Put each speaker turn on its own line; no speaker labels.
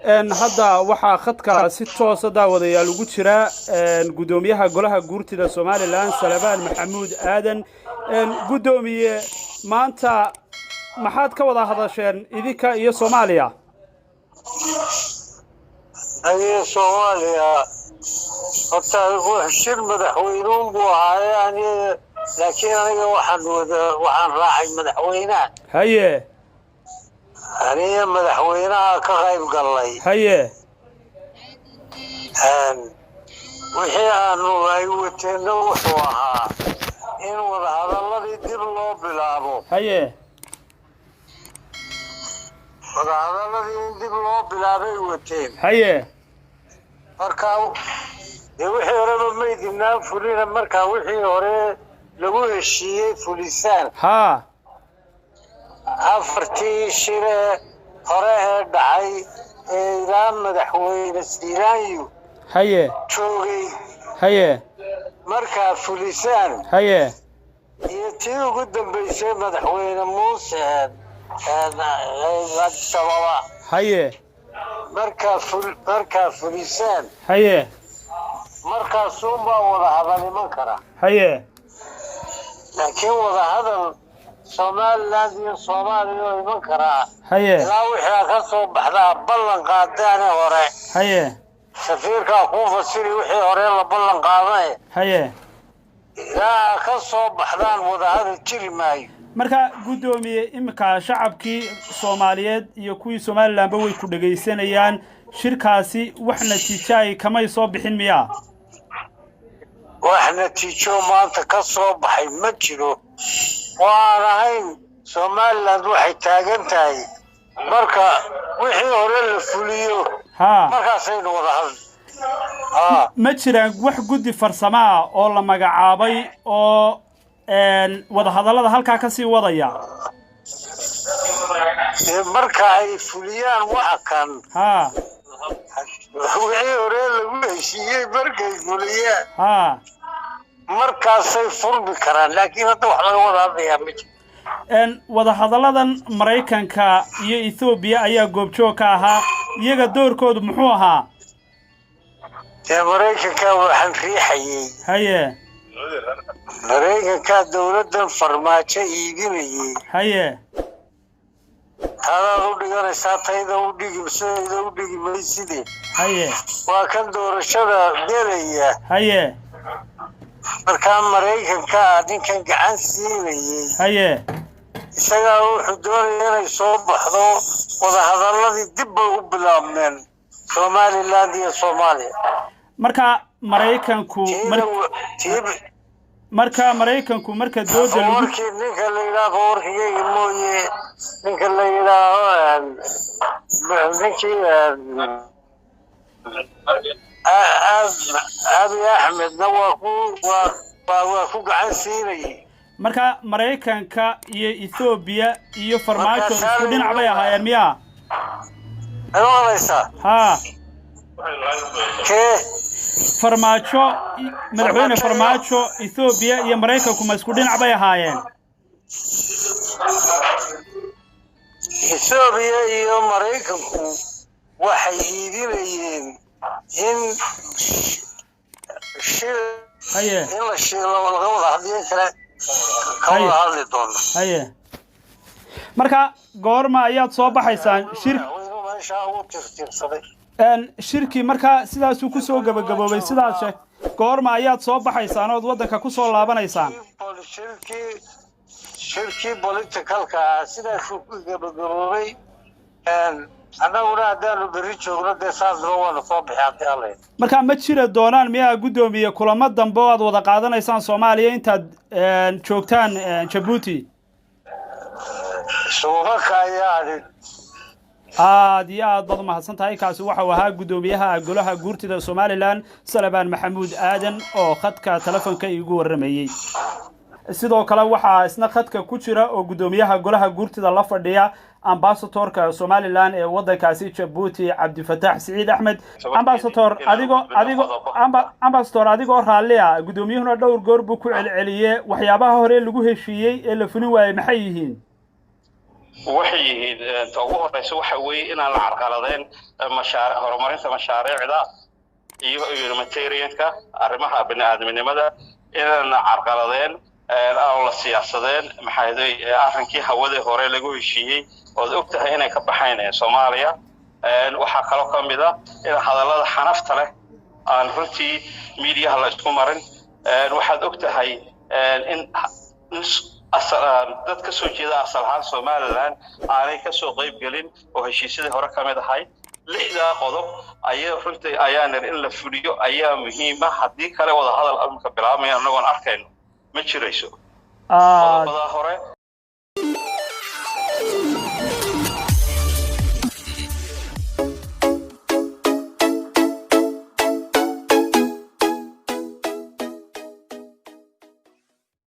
hadda waxaa khadka si toos ah daawadayaal ugu jira gudoomiyaha golaha guurtida Soomaaliland Salabaan Maxamuud Aadan gudoomiye maanta maxaad ka wada hadasheen idinka iyo Soomaaliya
أي سواليا حتى شر مدحوينون بوها يعني لكن أنا وحن راعي مدحوينات
هيه
أنا مدحوينها كغيب قلي
هيه
وحي أنو أيوتين وحوها إن هذا الذي يدير الله بلابو
هيه
هذا الذي يدير الله بلابو أيوتين
هيه
marka wixii hore ma idinaa fulina marka wixii hore lagu heshiiyay fulisaan
ha
afartii shire hore ee dhacay ee ilaa madaxweyne Siiraayo
haye
joogay
haye
marka fulisaan
haye
iyo tii ugu dambeysay madaxweyne Muuse sababa
haye
marka fulisaan
haye
marka suuba wada hadal iman kara
haye
laakiin wada hadal Soomaaliland iyo Soomaaliya iman kara
haye
ilaa wixii ka soo baxda ballan qaadaan hore
haye
safiirka ku fasiri wixii hore la ballan qaaday
haye
ilaa ka soo baxdaan wada hadal jiri maayo
marka gudoomiye imka shacabkii Soomaaliyeed iyo kuwii Soomaaliland way ku dhageysanayaan shirkaasi wax natiijo ay kamay soo bixin miya
wax natiijo maanta ka soo baxay ma jiro waan ahayn Soomaaliland waxay taagan tahay marka wixii hore la fuliyo markaas ay wada hadal
ma jiraan wax guddi farsamo oo la magacaabay oo wada hadallada halka ka sii wadaya
marka ay fuliyaan waxa kan wixii hore lagu heshiiyay markay fuliyaan markaasay furmi karaan laakiin hadda wax laga wada hadlayaa ma jiro
wada hadalladan Mareykanka iyo Ethiopia ayaa goobjoog ka ahaa iyaga doorkoodu muxuu ahaa
Mareykanka waxaan riixayay
haye
Mareykanka dawladdan farmaajo iibinayay
haye
هذا ودي أنا ساتيدا ودي بسيدا ودي ميسيدي
هيه
وكان دور الشباب ديرية
هيه
مركان مريكان كادين كان قعان سيني
هيه
سيقاو حدوري أنا يصوب بحضو وذا هذا الذي دبه بلامن سومالي لاندية سوماليا
مركا مريكانكو marka Mareykanku marka dooda lagu
warkii ninka la yiraahdo warkii mooyee ninka la yiraahdo ninkii Abi Ahmed waa ku gacan siinay
marka Mareykanka iyo Ethiopia iyo farmaajo isku dhinac bay ahaayeen miya
ayoolaysa
farmaajo madaxweyne farmaajo Ethiopia iyo Mareykanku ma isku dhinac bay ahaayeen
Ethiopia iyo Mareykanku waxay iibinayeen in
haye
in la sheelo laga wada hadlay kala hadli doona
haye marka goorma ayaad soo baxaysaan shirki marka sidaas uu ku soo gabagaboobay sidaas sheeg goorma ayaad soo baxaysaan oo wadanka ku soo laabanaysaan
shirki politicalka sidaas uu ku gabagaboobay anaguna haddaanu berri joogno dee saas loo wada soo bixi hadii
marka ma jira doonaan miyaa gudoomiye kulamo dambe oo aad wada qaadanaysaan Soomaaliya intaad joogtaan Djibouti
suuqa ayaa
aad baad mahadsantahay kaasi waxa uu ahaa gudoomiyaha golaha guurtida Soomaaliland Salabaan Maxamuud Aadan oo khadka telefoonka igu waramayay sidoo kale waxa isna khadka ku jira oo gudoomiyaha golaha guurtida la fadhiya ambassadorka Soomaaliland ee wadankaasi Djibouti Cabdifataax Saciid Axmed ambassador adigoo raaliya gudoomiyuhuna dhowr goor buu ku celceliyay waxyaabaha hore lagu heshiiyay ee la fulin waayay maxay yihiin
waxay yihiin ugu horeysa waxa weeye inaan la carqaladeen horumarinta mashaariicda iyo humanitarianka arrimaha bini'aadamnimada inaan carqaladeen aan la siyaasadeen maxay arrinkii hawada hore lagu heshiiyey oo ogtahay inay ka baxayn Soomaaliya waxaa kaloo ka mid ah in hadallada xanafta leh aan runtii media la isku marin waxaad ogtahay in dad ka soo jeeda asal ahaan Somaliland aanay ka soo qayb galin oo heshiisyadii hore ka mid ahay lixda qodob ayaa runtii ayaan in la fuliyo ayaa muhiim ah haddii kale wada hadal amka bilaabmaya anagoon arkayno ma jirayso qodobada hore